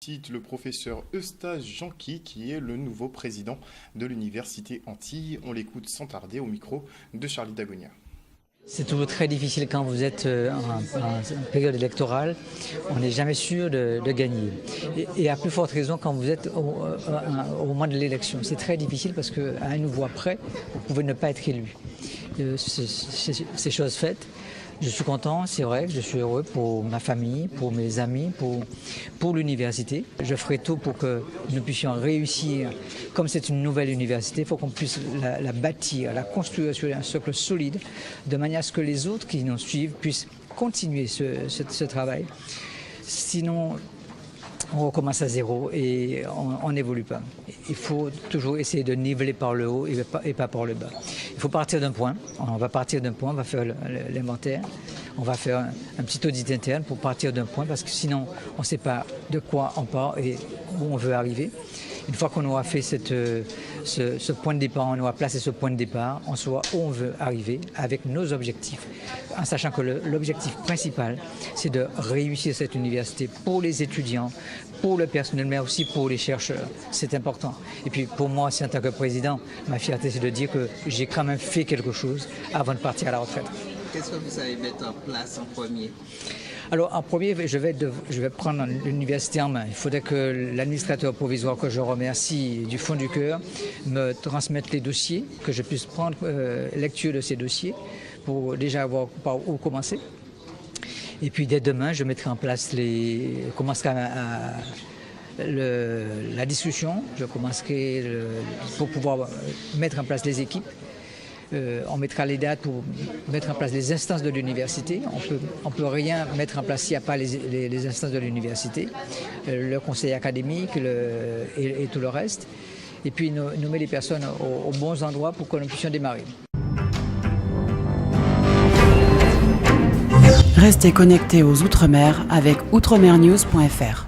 Cite le professeur Eustache Janqui, qui est le nouveau président de l'Université Antilles. On l'écoute sans tarder au micro de Charlie Dagonia. C'est toujours très difficile quand vous êtes en période électorale. On n'est jamais sûr de gagner. Et à plus forte raison quand vous êtes au moment de l'élection. C'est très difficile parce qu'à une voix près, vous pouvez ne pas être élu. C'est chose faite. Je suis content, c'est vrai, je suis heureux pour ma famille, pour mes amis, pour l'université. Je ferai tout pour que nous puissions réussir. Comme c'est une nouvelle université, il faut qu'on puisse la bâtir, la construire sur un socle solide, de manière à ce que les autres qui nous suivent puissent continuer ce travail. Sinon, on recommence à zéro et on n'évolue pas. Il faut toujours essayer de niveler par le haut et pas par le bas. Il faut partir d'un point. On va partir d'un point, on va faire l'inventaire. On va faire un petit audit interne pour partir d'un point parce que sinon on ne sait pas de quoi on part et où on veut arriver. Une fois qu'on aura fait ce point de départ, on aura placé ce point de départ, on saura où on veut arriver avec nos objectifs. En sachant que l'objectif principal, c'est de réussir cette université pour les étudiants, pour le personnel, mais aussi pour les chercheurs. C'est important. Et puis pour moi, en tant que président, ma fierté, c'est de dire que j'ai quand même fait quelque chose avant de partir à la retraite. Qu'est-ce que vous allez mettre en place en premier? Alors en premier, je vais prendre l'université en main. Il faudrait que l'administrateur provisoire, que je remercie du fond du cœur, me transmette les dossiers, que je puisse prendre lecture de ces dossiers pour déjà avoir par où commencer. Et puis dès demain, je mettrai en place commencerai la discussion, je commencerai pour pouvoir mettre en place les équipes. On mettra les dates pour mettre en place les instances de l'université. On peut rien mettre en place s'il n'y a pas les instances de l'université, le conseil académique et tout le reste. Et puis nommer les personnes aux bons endroits pour que nous puissions démarrer. Restez connectés aux Outre-mer avec outremernews.fr.